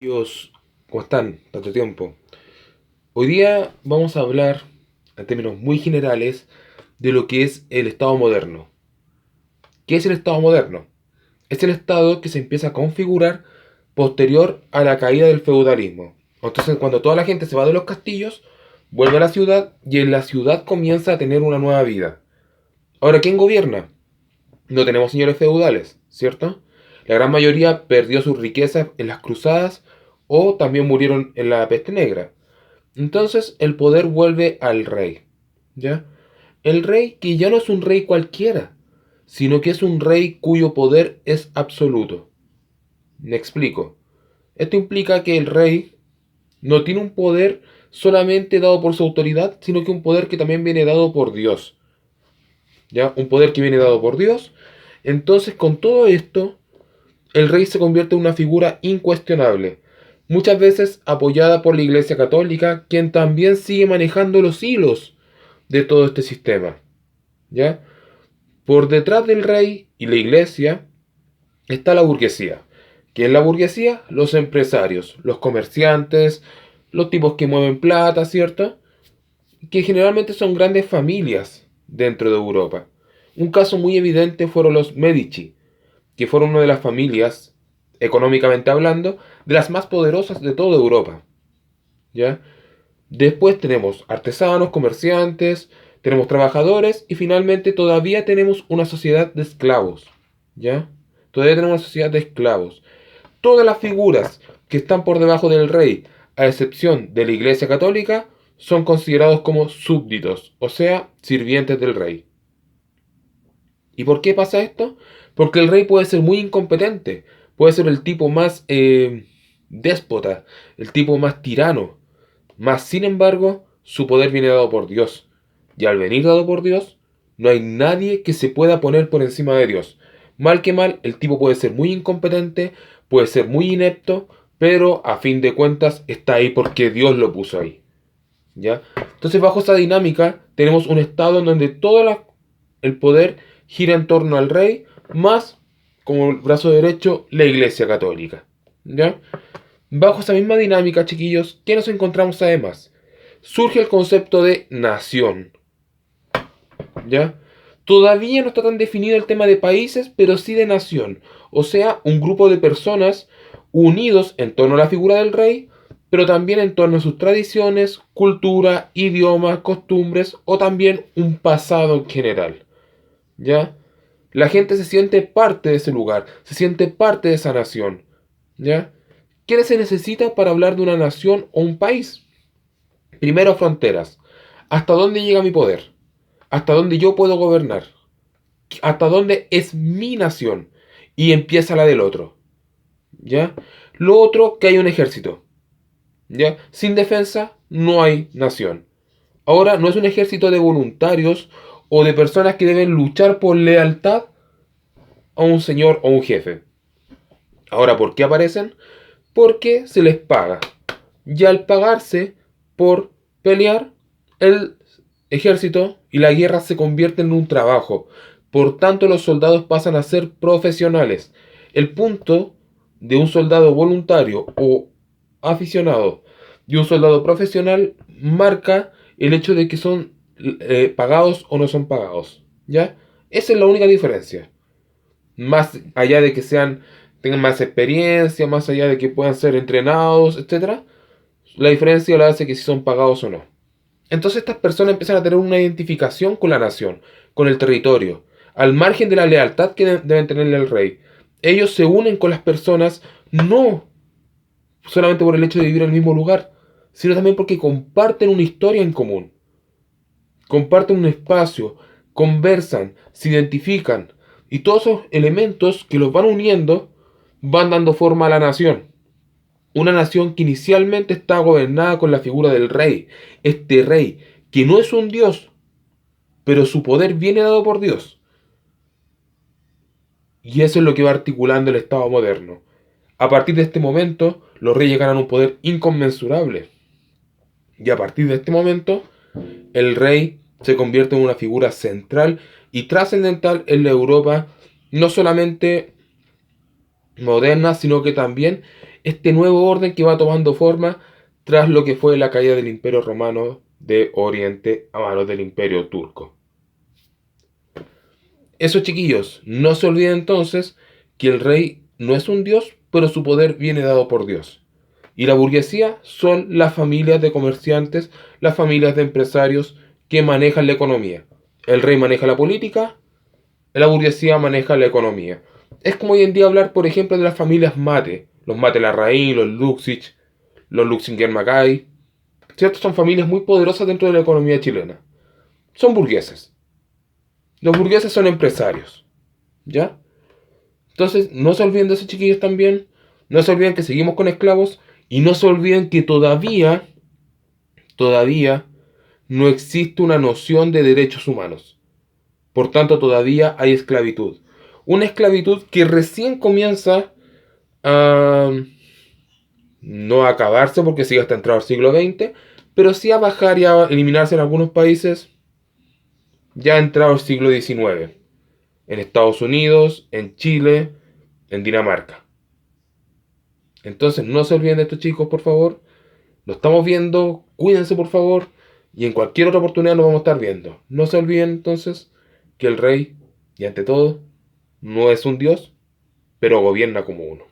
Dios, ¿cómo están? Tanto tiempo. Hoy día vamos a hablar, en términos muy generales, de lo que es el Estado moderno. ¿Qué es el Estado moderno? Es el Estado que se empieza a configurar posterior a la caída del feudalismo. Entonces, cuando toda la gente se va de los castillos, vuelve a la ciudad y en la ciudad comienza a tener una nueva vida. Ahora, ¿quién gobierna? No tenemos señores feudales, ¿cierto? La gran mayoría perdió sus riquezas en las cruzadas o también murieron en la peste negra. Entonces el poder vuelve al rey, ¿ya? El rey que ya no es un rey cualquiera, sino que es un rey cuyo poder es absoluto. Me explico. Esto implica que el rey no tiene un poder solamente dado por su autoridad, sino que un poder que también viene dado por Dios, ¿ya? Un poder que viene dado por Dios. Entonces, con todo esto, el rey se convierte en una figura incuestionable, muchas veces apoyada por la Iglesia Católica, quien también sigue manejando los hilos de todo este sistema. ¿Ya? Por detrás del rey y la Iglesia está la burguesía. ¿Qué es la burguesía? Los empresarios, los comerciantes, los tipos que mueven plata, ¿cierto? Que generalmente son grandes familias dentro de Europa. Un caso muy evidente fueron los Medici, que fueron una de las familias, económicamente hablando, de las más poderosas de toda Europa. ¿Ya? Después tenemos artesanos, comerciantes, tenemos trabajadores y finalmente todavía tenemos una sociedad de esclavos. ¿Ya? Todavía tenemos una sociedad de esclavos. Todas las figuras que están por debajo del rey, a excepción de la Iglesia Católica, son considerados como súbditos, o sea, sirvientes del rey. ¿Y por qué pasa esto? Porque el rey puede ser muy incompetente, puede ser el tipo más déspota, el tipo más tirano, mas sin embargo su poder viene dado por Dios. Y al venir dado por Dios, no hay nadie que se pueda poner por encima de Dios. Mal que mal, el tipo puede ser muy incompetente, puede ser muy inepto, pero a fin de cuentas está ahí porque Dios lo puso ahí. ¿Ya? Entonces, bajo esa dinámica, tenemos un estado en donde el poder gira en torno al rey, más como el brazo derecho la Iglesia Católica. ¿Ya? Bajo esa misma dinámica, chiquillos, ¿qué nos encontramos además? Surge el concepto de nación. ¿Ya? Todavía no está tan definido el tema de países, pero sí de nación. O sea, un grupo de personas unidos en torno a la figura del rey, pero también en torno a sus tradiciones, cultura, idiomas, costumbres o también un pasado en general. ¿Ya? La gente se siente parte de ese lugar, se siente parte de esa nación. ¿Ya? ¿Qué se necesita para hablar de una nación o un país? Primero, fronteras. ¿Hasta dónde llega mi poder? ¿Hasta dónde yo puedo gobernar? ¿Hasta dónde es mi nación? Y empieza la del otro. ¿Ya? Lo otro, que hay un ejército. ¿Ya? Sin defensa no hay nación. Ahora no es un ejército de voluntarios o de personas que deben luchar por lealtad a un señor o un jefe. Ahora, ¿por qué aparecen? Porque se les paga. Y al pagarse por pelear, el ejército y la guerra se convierten en un trabajo. Por tanto, los soldados pasan a ser profesionales. El punto de un soldado voluntario o aficionado y un soldado profesional marca el hecho de que son pagados o no son pagados. ¿Ya? Esa es la única diferencia. Más allá de que tengan más experiencia, más allá de que puedan ser entrenados, etcétera, la diferencia la hace que si son pagados o no. Entonces estas personas empiezan a tener una identificación con la nación, con el territorio, al margen de la lealtad que deben tenerle al rey. Ellos se unen con las personas no solamente por el hecho de vivir en el mismo lugar, sino también porque comparten una historia en común, comparten un espacio, conversan, se identifican, y todos esos elementos que los van uniendo van dando forma a la nación. Una nación que inicialmente está gobernada con la figura del rey. Este rey, que no es un dios, pero su poder viene dado por Dios. Y eso es lo que va articulando el Estado moderno. A partir de este momento, los reyes ganan un poder inconmensurable. Y a partir de este momento, el rey se convierte en una figura central y trascendental en la Europa, no solamente moderna, sino que también este nuevo orden que va tomando forma tras lo que fue la caída del Imperio Romano de Oriente a manos del Imperio Turco. Eso, chiquillos, no se olviden entonces que el rey no es un dios, pero su poder viene dado por Dios. Y la burguesía son las familias de comerciantes, las familias de empresarios que manejan la economía. El rey maneja la política, la burguesía maneja la economía. Es como hoy en día hablar, por ejemplo, de las familias Mate. Los Mate Larraín, los Luxich, los Luxinger-Mackay. ¿Cierto? Son familias muy poderosas dentro de la economía chilena. Son burgueses. Los burgueses son empresarios. ¿Ya? Entonces, no se olviden de esos chiquillos también. No se olviden que seguimos con esclavos. Y no se olviden que todavía no existe una noción de derechos humanos. Por tanto, todavía hay esclavitud. Una esclavitud que recién comienza a no a acabarse porque sigue hasta entrado al siglo XX, pero sí a bajar y a eliminarse en algunos países ya entrado al siglo XIX. En Estados Unidos, en Chile, en Dinamarca. Entonces, no se olviden de estos chicos, por favor. Lo estamos viendo, cuídense, por favor. Y en cualquier otra oportunidad nos vamos a estar viendo. No se olviden, entonces, que el rey, y ante todo, no es un dios, pero gobierna como uno.